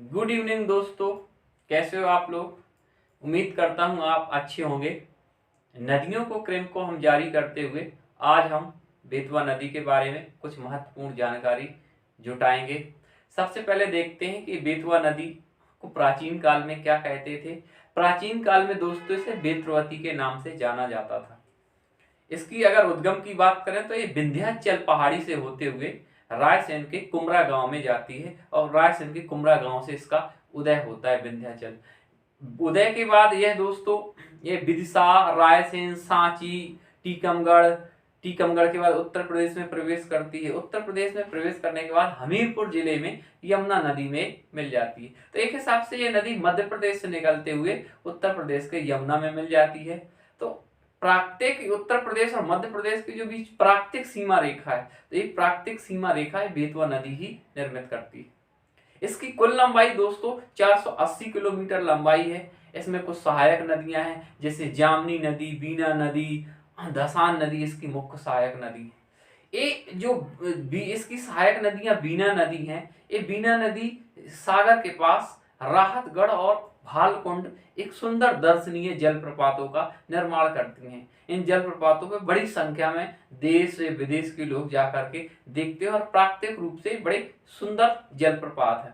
Good evening दोस्तों, कैसे हो आप लोग। उम्मीद करता हूँ आप अच्छे होंगे। नदियों को क्रम को हम जारी करते हुए आज हम बेतवा नदी के बारे में कुछ महत्वपूर्ण जानकारी जुटाएंगे। सबसे पहले देखते हैं कि बेतवा नदी को प्राचीन काल में क्या कहते थे। प्राचीन काल में दोस्तों इसे बेतवती के नाम से जाना जाता था। इसकी अगर उद्गम की बात करें तो ये विंध्याचल पहाड़ी से होते हुए रायसेन के कुमरा गांव में जाती है और रायसेन के कुमरा गांव से इसका उदय होता है विंध्याचल। उदय के बाद यह दोस्तों ये विदिशा, रायसेन, सांची, टीकमगढ़, टीकमगढ़ के बाद उत्तर प्रदेश में प्रवेश करती है। उत्तर प्रदेश में प्रवेश करने के बाद हमीरपुर जिले में यमुना नदी में मिल जाती है। तो एक हिसाब से यह नदी मध्य प्रदेश से निकलते हुए उत्तर प्रदेश के यमुना में मिल जाती है। तो प्राकृतिक उत्तर प्रदेश और मध्य प्रदेश के जो बीच प्राकृतिक सीमा रेखा है, तो एक प्राकृतिक सीमा रेखा है बेतवा नदी ही निर्मित करती है। इसकी कुल लंबाई दोस्तों 480 किलोमीटर लंबाई है। इसमें कुछ सहायक नदियां हैं जैसे जामनी नदी, बीना नदी, धसान नदी इसकी मुख्य सहायक नदी है। ये जो इसकी सहायक नदियां बीना नदी हैं, ये बीना नदी सागर के पास राहतगढ़ और भालकुंड एक सुंदर दर्शनीय जलप्रपातों का निर्माण करती हैं। इन जलप्रपातों पे बड़ी संख्या में देश से विदेश के लोग जाकर के देखते हैं और प्राकृतिक रूप से बड़े सुंदर जलप्रपात है।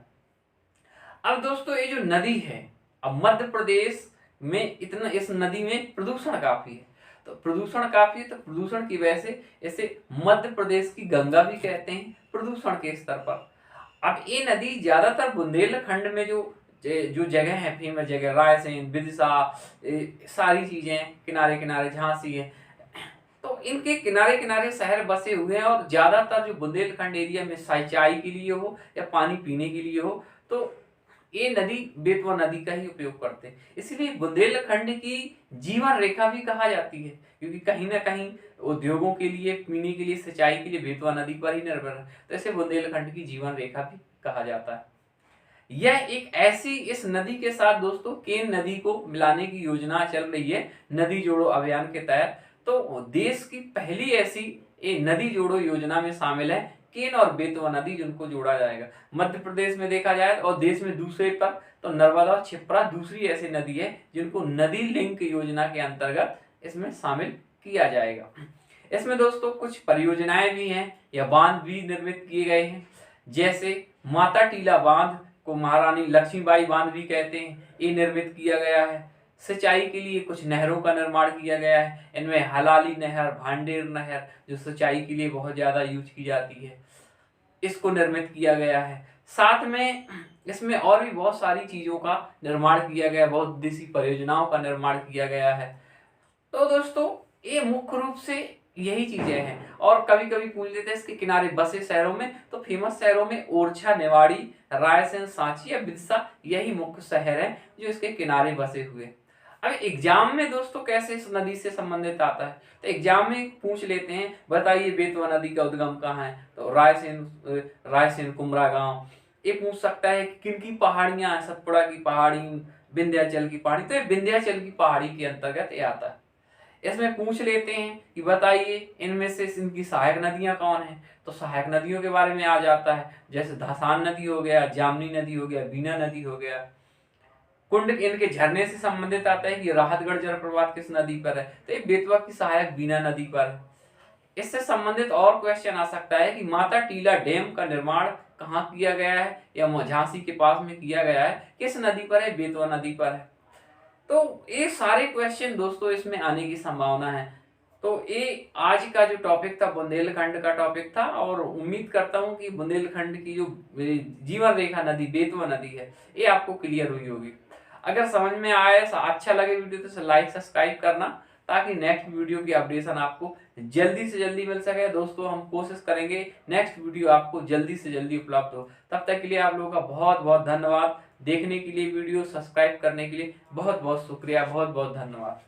अब दोस्तों ये जो नदी है, अब मध्य प्रदेश में इतना इस नदी में प्रदूषण काफी है। तो प्रदूषण काफी है, तो प्रदूषण की वजह से इसे मध्य प्रदेश की गंगा भी कहते हैं प्रदूषण के स्तर पर। अब ये नदी ज्यादातर बुंदेलखंड में जो जगह है, फेमस जगह रायसेन, विदिशा, सारी चीजें किनारे किनारे, झांसी है, तो इनके किनारे किनारे शहर बसे हुए हैं और ज्यादातर जो बुंदेलखंड एरिया में सिंचाई के लिए हो या पानी पीने के लिए हो तो ये नदी बेतवा नदी का ही उपयोग करते हैं। इसलिए बुंदेलखंड की जीवन रेखा भी कहा जाती है, क्योंकि कहीं ना कहीं उद्योगों के लिए, पीने के लिए, सिंचाई के लिए बेतवा नदी पर ही निर्भर है, तो इसे बुंदेलखंड की जीवन रेखा भी कहा जाता है। यह एक ऐसी, इस नदी के साथ दोस्तों केन नदी को मिलाने की योजना चल रही है नदी जोड़ो अभियान के तहत। तो देश की पहली ऐसी ये नदी जोड़ो योजना में शामिल है केन और बेतवा नदी, जिनको जोड़ा जाएगा। मध्य प्रदेश में देखा जाए और देश में दूसरे पर तो नर्मदा और छिप्रा दूसरी ऐसी नदी है जिनको नदी लिंक योजना के अंतर्गत इसमें शामिल किया जाएगा। इसमें दोस्तों कुछ परियोजनाएं भी हैं या बांध भी निर्मित किए गए हैं, जैसे माता टीला बांध को महारानी लक्ष्मीबाई बांध भी कहते हैं, ये निर्मित किया गया है। सिंचाई के लिए कुछ नहरों का निर्माण किया गया है। इनमें हलाली नहर, भांडेर नहर जो सिंचाई के लिए बहुत ज्यादा यूज की जाती है, इसको निर्मित किया गया है। साथ में इसमें और भी बहुत सारी चीजों का निर्माण किया गया, बहुत उद्देश्य परियोजनाओं का निर्माण किया गया है। तो दोस्तों ये मुख्य रूप से यही चीजें हैं। और कभी कभी पूछ लेते हैं इसके किनारे बसे शहरों में, तो फेमस शहरों में ओरछा, नेवाड़ी, रायसेन, सांची या विदिशा यही मुख्य शहर है जो इसके किनारे बसे हुए। अब एग्जाम में दोस्तों कैसे इस नदी से संबंधित आता है, तो एग्जाम में पूछ लेते हैं, बताइए बेतवा नदी का उद्गम कहाँ है, तो रायसेन कुमरा गांव। ये पूछ सकता है कि किन की पहाड़ियां हैं, सतपुड़ा की पहाड़ी, विंध्याचल की पहाड़ी, तो ये विंध्याचल की पहाड़ी के अंतर्गत ये आता है। इसमें पूछ लेते हैं कि बताइए इनमें से इनकी सहायक नदियां कौन हैं, तो सहायक नदियों के बारे में आ जाता है, जैसे धसान नदी हो गया, जामनी नदी हो गया, बीना नदी हो गया। कुंड इनके झरने से संबंधित आता है कि राहतगढ़ जलप्रपात किस नदी पर है, तो ये बेतवा की सहायक बीना नदी पर है। इससे संबंधित और क्वेश्चन आ सकता है कि माता टीला डैम का निर्माण कहाँ किया गया है, या झांसी के पास में किया गया है, किस नदी पर है, बेतवा नदी पर है। तो ये सारे क्वेश्चन दोस्तों इसमें आने की संभावना है। तो ये आज का जो टॉपिक था बुंदेलखंड का टॉपिक था, और उम्मीद करता हूँ कि बुंदेलखंड की जो जीवन रेखा नदी बेतवा नदी है ये आपको क्लियर हुई होगी। अगर समझ में आया, अच्छा लगे वीडियो तो लाइक सब्सक्राइब करना, ताकि नेक्स्ट वीडियो की अपडेशन आपको जल्दी से जल्दी मिल सके। दोस्तों हम कोशिश करेंगे नेक्स्ट वीडियो आपको जल्दी से जल्दी उपलब्ध हो। तब तक के लिए आप लोगों का बहुत बहुत धन्यवाद। देखने के लिए, वीडियो सब्सक्राइब करने के लिए बहुत बहुत शुक्रिया, बहुत बहुत धन्यवाद।